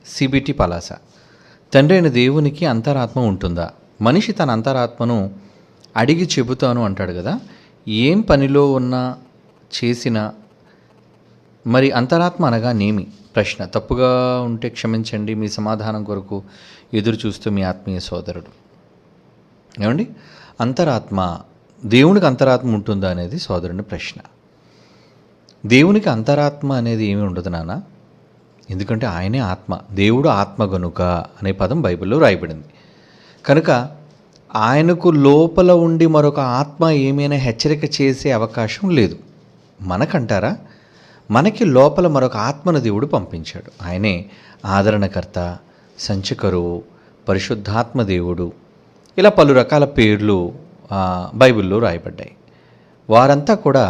CBT Palasa. తండ్రి అయిన దేవునికి అంతరాత్మ ఉంటుందా? మనిషి తన అంతరాత్మను అడిగి చెబుతాను అంటాడు కదా. ఏం పనిలో ఉన్నా చేసినా మరి అంతరాత్మ అనగా నేమి? ప్రశ్న. తప్పుగా ఉంటే క్షమించండి. మీ సమాధానం కొరకు ఎదురు చూస్తూ మీ ఆత్మీయ సోదరుడు. ఏమండి, అంతరాత్మ, దేవునికి అంతరాత్మ ఉంటుందా అనేది సోదరుని ప్రశ్న. దేవునికి అంతరాత్మ అనేది ఏమీ ఉండదు నాన్న. ఎందుకంటే ఆయనే ఆత్మ. దేవుడు ఆత్మ గనుక అనే పదం బైబిల్లో రాయబడింది. కనుక ఆయనకు లోపల ఉండి మరొక ఆత్మ ఏమైనా హెచ్చరిక చేసే అవకాశం లేదు. మనకంటారా? మనకి లోపల మరొక ఆత్మను దేవుడు పంపించాడు. ఆయనే ఆదరణకర్త, సంచకరువు, పరిశుద్ధాత్మ దేవుడు, ఇలా పలు రకాల పేర్లు బైబిల్లో రాయబడ్డాయి. వారంతా కూడా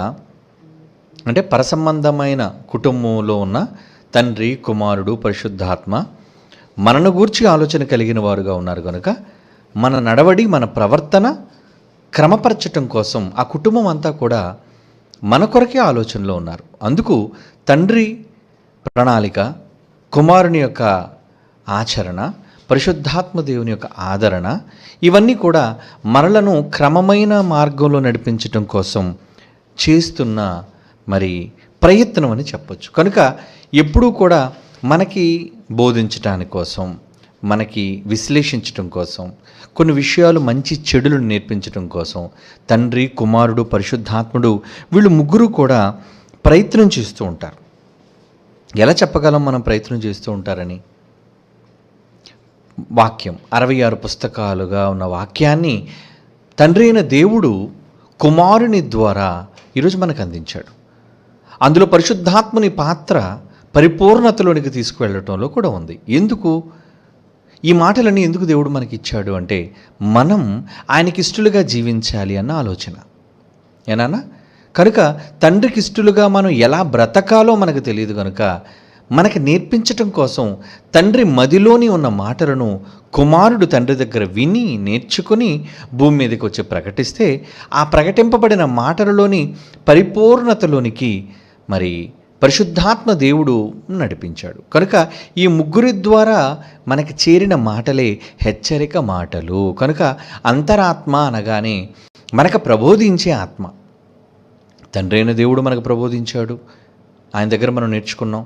అంటే పరసంబంధమైన కుటుంబంలో ఉన్న తండ్రి, కుమారుడు, పరిశుద్ధాత్మ మనను గూర్చి ఆలోచన కలిగిన వారుగా ఉన్నారు కనుక మన నడవడి, మన ప్రవర్తన క్రమపరచటం కోసం ఆ కుటుంబం అంతా కూడా మన కొరకే ఆలోచనలో ఉన్నారు. అందుకు తండ్రి ప్రణాళిక, కుమారుని యొక్క ఆచరణ, పరిశుద్ధాత్మ దేవుని యొక్క ఆదరణ, ఇవన్నీ కూడా మనలను క్రమమైన మార్గంలో నడిపించటం కోసం చేస్తున్న మరి ప్రయత్నం అని చెప్పొచ్చు. కనుక ఎప్పుడూ కూడా మనకి బోధించటాని కోసం, మనకి విశ్లేషించటం కోసం, కొన్ని విషయాలు మంచి చెడులను నేర్పించటం కోసం తండ్రి, కుమారుడు, పరిశుద్ధాత్ముడు వీళ్ళు ముగ్గురు కూడా ప్రయత్నం చేస్తూ ఉంటారు. ఎలా చెప్పగలం మనం ప్రయత్నం చేస్తూ ఉంటారని? వాక్యం 66 పుస్తకాలుగా ఉన్న వాక్యాన్ని తండ్రి అయిన దేవుడు కుమారుని ద్వారా ఈరోజు మనకు అందించాడు. అందులో పరిశుద్ధాత్మని పాత్ర పరిపూర్ణతలోనికి తీసుకువెళ్ళటంలో కూడా ఉంది. ఎందుకు ఈ మాటలన్నీ ఎందుకు దేవుడు మనకి ఇచ్చాడు అంటే మనం ఆయనకి ఇష్టలుగా జీవించాలి అన్న ఆలోచన. ఏనానా? కనుక తండ్రికి ఇష్టలుగా మనం ఎలా బ్రతకాలో మనకు తెలియదు కనుక మనకి నేర్పించటం కోసం తండ్రి మదిలోని ఉన్న మాటలను కుమారుడు తండ్రి దగ్గర విని నేర్చుకుని భూమి మీదకి వచ్చి ప్రకటిస్తే ఆ ప్రకటింపబడిన మాటలలోని పరిపూర్ణతలోనికి మరి పరిశుద్ధాత్మ దేవుడు నడిపించాడు. కనుక ఈ ముగ్గురి ద్వారా మనకి చేరిన మాటలే హెచ్చరిక మాటలు. కనుక అంతరాత్మ అనగానే మనకు ప్రబోధించే ఆత్మ. తండ్రి అయిన దేవుడు మనకు ప్రబోధించాడు, ఆయన దగ్గర మనం నేర్చుకున్నాం.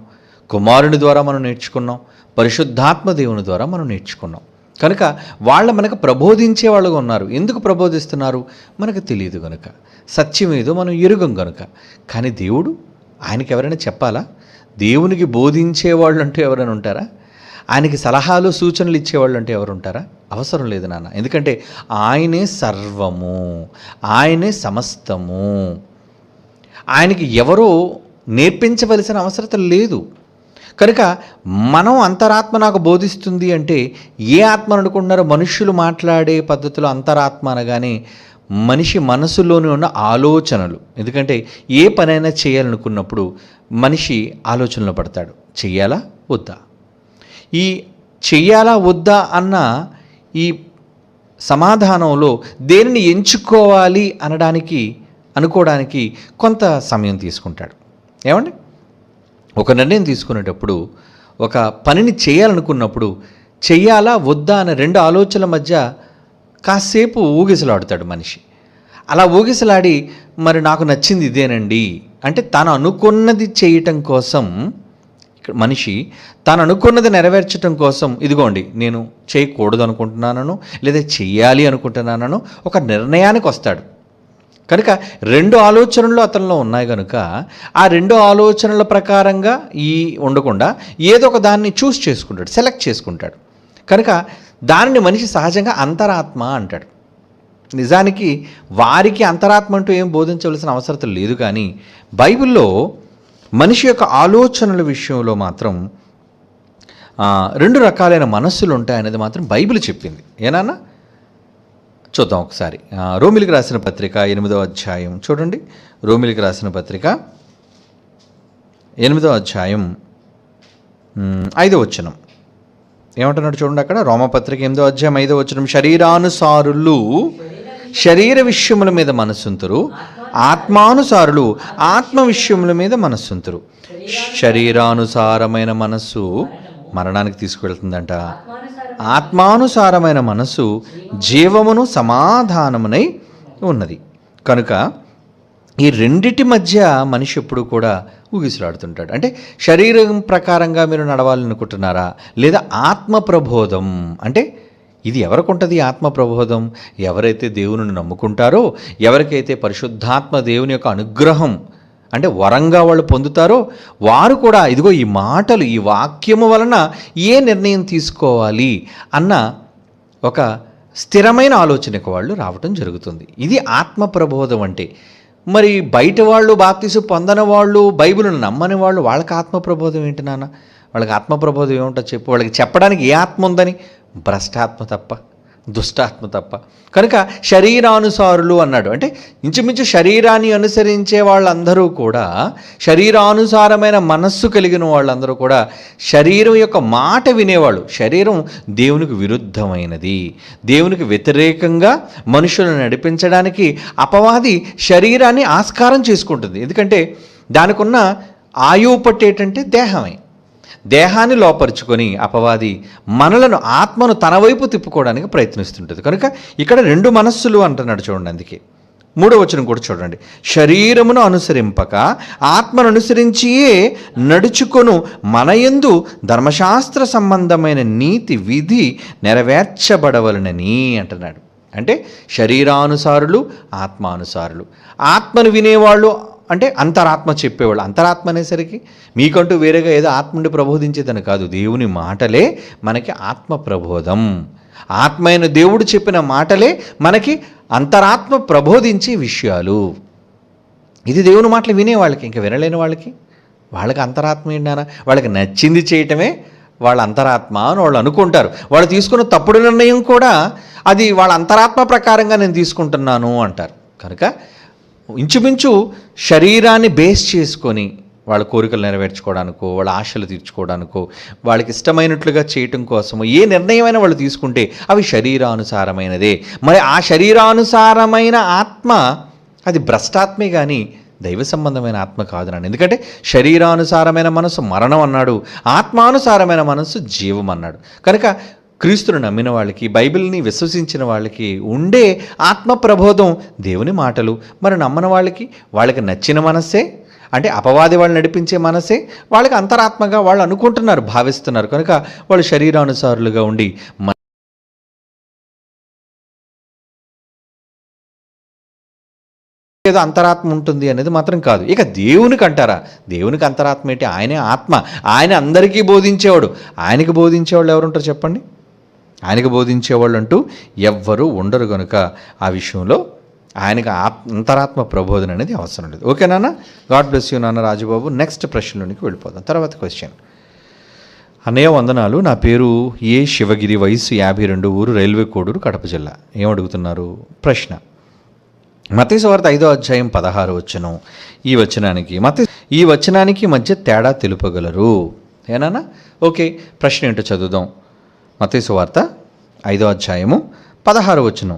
కుమారుని ద్వారా మనం నేర్చుకున్నాం, పరిశుద్ధాత్మ దేవుని ద్వారా మనం నేర్చుకున్నాం. కనుక వాళ్ళ మనకు ప్రబోధించే వాళ్ళుగా ఉన్నారు. ఎందుకు ప్రబోధిస్తున్నారు మనకు తెలియదు కనుక, సత్యం ఏదో మనం ఎరుగం కనుక. కానీ దేవుడు, ఆయనకి ఎవరైనా చెప్పాలా? దేవునికి బోధించేవాళ్ళు అంటూ ఎవరైనా ఉంటారా? ఆయనకి సలహాలు సూచనలు ఇచ్చేవాళ్ళు అంటే ఎవరు ఉంటారా? అవసరం లేదు నాన్న. ఎందుకంటే ఆయనే సర్వము, ఆయనే సమస్తము. ఆయనకి ఎవరో నేర్పించవలసిన అవసరం లేదు. కనుక మనం అంతరాత్మ నాకు బోధిస్తుంది అంటే ఏ ఆత్మ అనుకుంటున్నారో? మనుషులు మాట్లాడే పద్ధతిలో అంతరాత్మ అనగానే మనిషి మనసులోనే ఉన్న ఆలోచనలు. ఎందుకంటే ఏ పనైనా చేయాలనుకున్నప్పుడు మనిషి ఆలోచనలో పడతాడు. చెయ్యాలా వద్దా? ఈ చెయ్యాలా వద్దా అన్న ఈ సమాధానంలో దేనిని ఎంచుకోవాలి అనుకోవడానికి కొంత సమయం తీసుకుంటాడు. ఏమండి? ఒక నిర్ణయం తీసుకునేటప్పుడు, ఒక పనిని చేయాలనుకున్నప్పుడు చెయ్యాలా వద్దా అనే రెండు ఆలోచనల మధ్య కాసేపు ఊగిసలాడుతాడు మనిషి. అలా ఊగిసలాడి మరి నాకు నచ్చింది ఇదేనండి అంటే తను అనుకున్నది చేయటం కోసం, మనిషి తాను అనుకున్నది నెరవేర్చడం కోసం ఇదిగోండి నేను చేయకూడదు అనుకుంటున్నానను లేదా చెయ్యాలి అనుకుంటున్నానను ఒక నిర్ణయానికి వస్తాడు. కనుక రెండు ఆలోచనలు అతనిలో ఉన్నాయి కనుక ఆ రెండు ఆలోచనల ప్రకారంగా ఉండకుండా ఏదో ఒక దాన్ని చూస్ చేసుకుంటాడు, సెలెక్ట్ చేసుకుంటాడు. కనుక దానిని మనిషి సహజంగా అంతరాత్మ అంటాడు. నిజానికి వారికి అంతరాత్మ అంటూ ఏం బోధించవలసిన అవసరం లేదు. కానీ బైబిల్లో మనిషి యొక్క ఆలోచనల విషయంలో మాత్రం రెండు రకాలైన మనస్సులు ఉంటాయనేది మాత్రం బైబిల్ చెప్పింది. ఏనాన్నా? చూద్దాం ఒకసారి. రోమిలికి రాసిన పత్రిక 8వ అధ్యాయం చూడండి. రోమిలికి రాసిన పత్రిక 8వ అధ్యాయం 5వ వచనం ఏమంటున్నాడు చూడండి. అక్కడ రోమపత్రిక 8వ అధ్యాయం 5వ వచనం, శరీరానుసారులు శరీర విషయముల మీద మనస్సుంతురు, ఆత్మానుసారులు ఆత్మ విషయముల మీద మనస్సుంతురు. శరీరానుసారమైన మనస్సు మరణానికి తీసుకువెళ్తుందంట. ఆత్మానుసారమైన మనసు జీవమును సమాధానమునై ఉన్నది. కనుక ఈ రెండిటి మధ్య మనిషి ఎప్పుడు కూడా ఊగిసలాడుతుంటాడు. అంటే శరీరం ప్రకారంగా మీరు నడవాలనుకుంటున్నారా, లేదా ఆత్మ ప్రబోధం అంటే ఇది ఎవరికి ఉంటుంది? ఆత్మ ప్రబోధం ఎవరైతే దేవుని నమ్ముకుంటారో, ఎవరికైతే పరిశుద్ధాత్మ దేవుని యొక్క అనుగ్రహం అంటే వరంగా వాళ్ళు పొందుతారో వారు కూడా ఇదిగో ఈ మాటలు, ఈ వాక్యము వలన ఏ నిర్ణయం తీసుకోవాలి అన్న ఒక స్థిరమైన ఆలోచనకు వాళ్ళు రావటం జరుగుతుంది. ఇది ఆత్మ ప్రబోధం అంటే. మరి బయట వాళ్ళు, బాప్తిసం పొందని వాళ్ళు, బైబిల్ని నమ్మని వాళ్ళు, వాళ్ళకి ఆత్మ ప్రబోధం ఏంటి నాన్న? వాళ్ళకి ఆత్మ ప్రబోధం ఏముంటుంది చెప్పు? వాళ్ళకి చెప్పడానికి ఏ ఆత్మ ఉందని? భ్రష్టాత్మ తప్ప, దుష్టాత్మ తప్ప. కనుక శరీరానుసారులు అన్నాడు. అంటే ఇంచుమించు శరీరాన్ని అనుసరించే వాళ్ళందరూ కూడా, శరీరానుసారమైన మనస్సు కలిగిన వాళ్ళందరూ కూడా శరీరం యొక్క మాట వినేవాళ్ళు. శరీరం దేవునికి విరుద్ధమైనది, దేవునికి వ్యతిరేకంగా మనుషులను నడిపించడానికి అపవాది శరీరాన్ని ఆస్కారం చేసుకుంటుంది. ఎందుకంటే దానికి ఉన్న ఆయువు పట్టేటంటే దేహమే. దేహాన్ని లోపరుచుకొని అపవాది మనలను, ఆత్మను తన వైపు తిప్పుకోవడానికి ప్రయత్నిస్తుంటుంది. కనుక ఇక్కడ రెండు మనస్సులు అంటున్నాడు చూడండి. అందుకే 3వ వచనం కూడా చూడండి. శరీరమును అనుసరింపక ఆత్మను అనుసరించియే నడుచుకొను మనయందు ధర్మశాస్త్ర సంబంధమైన నీతి విధి నెరవేర్చబడవలనని అంటున్నాడు. అంటే శరీరానుసారులు, ఆత్మానుసారులు. ఆత్మను వినేవాళ్ళు అంటే అంతరాత్మ చెప్పేవాళ్ళు. అంతరాత్మ అనేసరికి మీకంటూ వేరేగా ఏదో ఆత్మ నుండి ప్రబోధించేదని కాదు, దేవుని మాటలే మనకి ఆత్మ ప్రబోధం. ఆత్మ అయిన దేవుడు చెప్పిన మాటలే మనకి అంతరాత్మ ప్రబోధించే విషయాలు. ఇది దేవుని మాటలు వినేవాళ్ళకి. ఇంకా వినలేని వాళ్ళకి అంతరాత్మ ఏంటన్నా? వాళ్ళకి నచ్చింది చేయటమే వాళ్ళ అంతరాత్మ అని వాళ్ళు అనుకుంటారు. వాళ్ళు తీసుకున్న తప్పుడు నిర్ణయం కూడా అది వాళ్ళ అంతరాత్మ ప్రకారంగా నేను తీసుకుంటున్నాను అంటారు. కనుక ఇంచుమించు శరీరాన్ని బేస్ చేసుకొని వాళ్ళ కోరికలు నెరవేర్చుకోవడానికో, వాళ్ళ ఆశలు తీర్చుకోవడానికో, వాళ్ళకి ఇష్టమైనట్లుగా చేయటం కోసమో ఏ నిర్ణయమైనా వాళ్ళు తీసుకుంటే అవి శరీరానుసారమైనదే. మరి ఆ శరీరానుసారమైన ఆత్మ అది భ్రష్టాత్మే కానీ దైవ సంబంధమైన ఆత్మ కాదు నాన్న. ఎందుకంటే శరీరానుసారమైన మనసు మరణం అన్నాడు, ఆత్మానుసారమైన మనసు జీవం అన్నాడు. కనుక క్రీస్తును నమ్మిన వాళ్ళకి, బైబిల్ని విశ్వసించిన వాళ్ళకి ఉండే ఆత్మ ప్రబోధం దేవుని మాటలు. మరి నమ్మని వాళ్ళకి నచ్చిన మనస్సే, అంటే అపవాది వాళ్ళు నడిపించే మనసే వాళ్ళకి అంతరాత్మగా వాళ్ళు అనుకుంటున్నారు, భావిస్తున్నారు. కనుక వాళ్ళు శరీరానుసారులుగా ఉండి ఏదో అంతరాత్మ ఉంటుంది అనేది మాత్రం కాదు. ఇక దేవునికి అంటారా? దేవునికి అంతరాత్మ ఏంటి? ఆయనే ఆత్మ. ఆయన అందరికీ బోధించేవాడు. ఆయనకి బోధించేవాళ్ళు ఎవరుంటారు చెప్పండి? ఆయనకు బోధించేవాళ్ళు అంటూ ఎవ్వరూ ఉండరు. కనుక ఆ విషయంలో ఆయనకు అంతరాత్మ ప్రబోధన అనేది అవసరం లేదు. ఓకే నాన్న, గాడ్ బ్లెస్ యూ నాన్న రాజుబాబు. నెక్స్ట్ ప్రశ్నలోనికి వెళ్ళిపోదాం. తర్వాత క్వశ్చన్. అన్నయ్య వందనాలు, నా పేరు ఏ శివగిరి, వయసు 52, ఊరు రైల్వే కోడూరు, కడప జిల్లా. ఏమడుగుతున్నారు? ప్రశ్న. మత్తయి సువార్త 5వ అధ్యాయం 16వ వచనం, ఈ వచనానికి మధ్య తేడా తెలుపగలరు ఏనా? ఓకే, ప్రశ్న ఏంటో చదువుదాం. మత్తయి సువార్త 5వ అధ్యాయము 16వ వచనం.